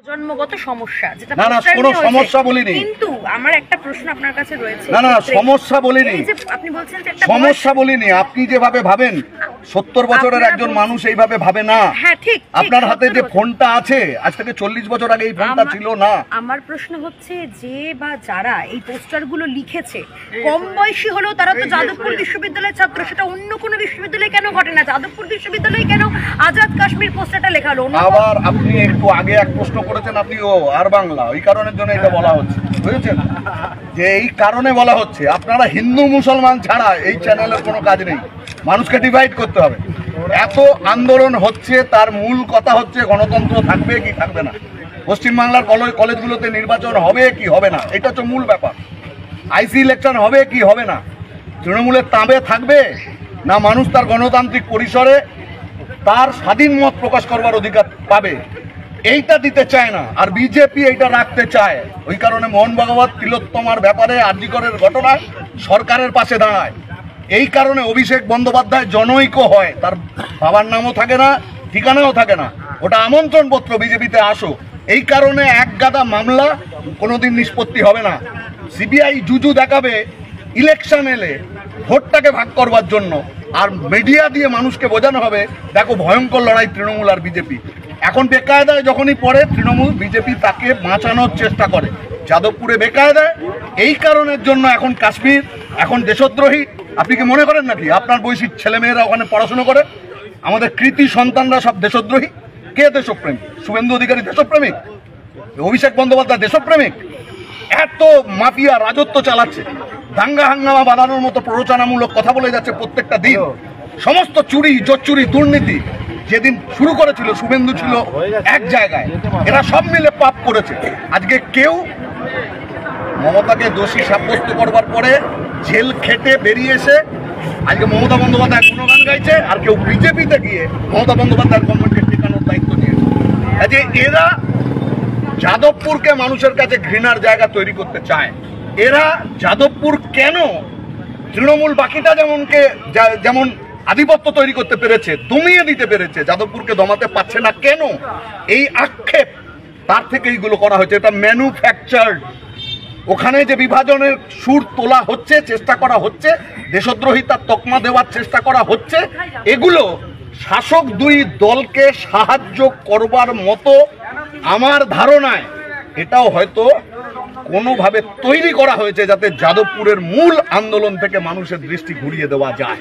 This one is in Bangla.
জন্মগত সমস্যা, যেটা না না কোনো সমস্যা বলিনি, কিন্তু আমার একটা প্রশ্ন আপনার কাছে রয়েছে। না না সমস্যা বলিনি, এই যে আপনি বলছেন যে একটা সমস্যা বলিনি, আপনি যেভাবে ভাবেন 70 বছরের একজন মানুষ এইভাবে ভাবে না। হ্যাঁ ঠিক, আপনার হাতে যে ফোনটা আছে আজ থেকে 40 বছর আগে এই ফোনটা ছিল না। আমার প্রশ্ন হচ্ছে যে বা যারা এই পোস্টারগুলো লিখেছে কম বয়সী হলেও তারা তো যাদবপুর বিশ্ববিদ্যালয়ের ছাত্র, সেটা অন্য কোনো বিশ্ববিদ্যালয়ে কেন ঘটে না? যাদবপুর বিশ্ববিদ্যালয়ে কেন আজাদ কাশ্মীর পোস্টারটা লেখা হলো? আবার আপনি একটু আগে এক প্রশ্ন করেছেন, আপনি আর বাংলা ওই কারণের জন্য এটা বলা হচ্ছে, বুঝেছেন? যে এই কারণে বলা হচ্ছে আপনারা হিন্দু মুসলমান ছাড়া এই চ্যানেলের কোনো কাজ নেই, মানুষকে ডিভাইড করতে হবে। এত আন্দোলন হচ্ছে, তার মূল কথা হচ্ছে গণতন্ত্র থাকবে কি থাকবে না, পশ্চিমবাংলার কলেজগুলোতে নির্বাচন হবে কি হবে না, এটা হচ্ছে মূল ব্যাপার। আইসি ইলেকশন হবে কি হবে না, তৃণমূলের তাঁবে থাকবে না মানুষ তার গণতান্ত্রিক পরিসরে তার স্বাধীন মত প্রকাশ করবার অধিকার পাবে, এইটা দিতে চায় না। আর বিজেপি এইটা রাখতে চায়, ওই কারণে মোহন ভাগবত তিলোত্তমার ব্যাপারে আরজিকরের ঘটনায় সরকারের পাশে দাঁড়ায়। এই কারণে অভিষেক বন্দ্যোপাধ্যায় জনৈক হয়, তার বাবার নামও থাকে না, ঠিকানাও থাকে না, ওটা আমন্ত্রণ পত্র বিজেপিতে আসো। এই কারণে এক গাদা মামলা কোনোদিন নিষ্পত্তি হবে না। সিবিআই জুজু দেখাবে ইলেকশন এলে ভোটটাকে ভাগ করবার জন্য, আর মিডিয়া দিয়ে মানুষকে বোঝানো হবে দেখো ভয়ঙ্কর লড়াই তৃণমূল আর বিজেপি। এখন বেকায়দায় যখনই পড়ে তৃণমূল, বিজেপি তাকে বাঁচানোর চেষ্টা করে। যাদবপুরে বেকায়দায় এই কারণের জন্য এখন কাশ্মীর, এখন দেশদ্রোহী। আপনি কি মনে করেন নাকি আপনার বয়সী ছেলেমেয়েরা ওখানে পড়াশুনো করে? আমাদের কৃতি সন্তানরা সব দেশদ্রোহী? কে দেশপ্রেমিক? শুভেন্দু অধিকারী দেশপ্রেমিক? অভিষেক বন্দ্যোপাধ্যায় দেশপ্রেমিক? এত মাফিয়া রাজত্ব চালাচ্ছে, দাঙ্গা হাঙ্গামা বাঁধানোর মতো প্ররোচনামূলক কথা বলে যাচ্ছে প্রত্যেকটা দিন। সমস্ত চুরি, জোচ্চুরি, দুর্নীতি যেদিন শুরু করেছিল শুভেন্দু ছিল এক জায়গায়, এরা সব মিলে পাপ করেছে। আজকে কেউ মমতাকে দোষী সাব্যস্ত করবার পরে জেল খেটে বেরিয়ে এসে আজকে মমতা বন্দ্যোপাধ্যায় গুণগান গাইছে, আর কেউ বিজেপিতে গিয়ে মমতা বন্দ্যোপাধ্যায়ের গভর্নমেন্টকে ঠেকানোর দায়িত্ব নিয়েছে। কাজে এরা যাদবপুরকে মানুষের কাছে ঘৃণার জায়গা তৈরি করতে চায়। এরা যাদবপুর কেন তৃণমূল বাকিটা যেমন আধিপত্য তৈরি করতে পেরেছে, দমিয়ে দিতে পেরেছে, যাদবপুরকে দমাতে পারছে না কেন, এই আক্ষেপ তার থেকে এইগুলো করা হয়েছে। এটা ম্যানুফ্যাকচার্ড। ওখানে যে বিভাজনের সুর তোলা হচ্ছে, চেষ্টা করা হচ্ছে, দেশদ্রোহিতার তকমা দেওয়ার চেষ্টা করা হচ্ছে, এগুলো শাসক দুই দলকে সাহায্য করবার মতো আমার ধারণায় এটাও হয়তো কোনোভাবে তৈরি করা হয়েছে যাতে যাদবপুরের মূল আন্দোলন থেকে মানুষের দৃষ্টি ঘুরিয়ে দেওয়া যায়।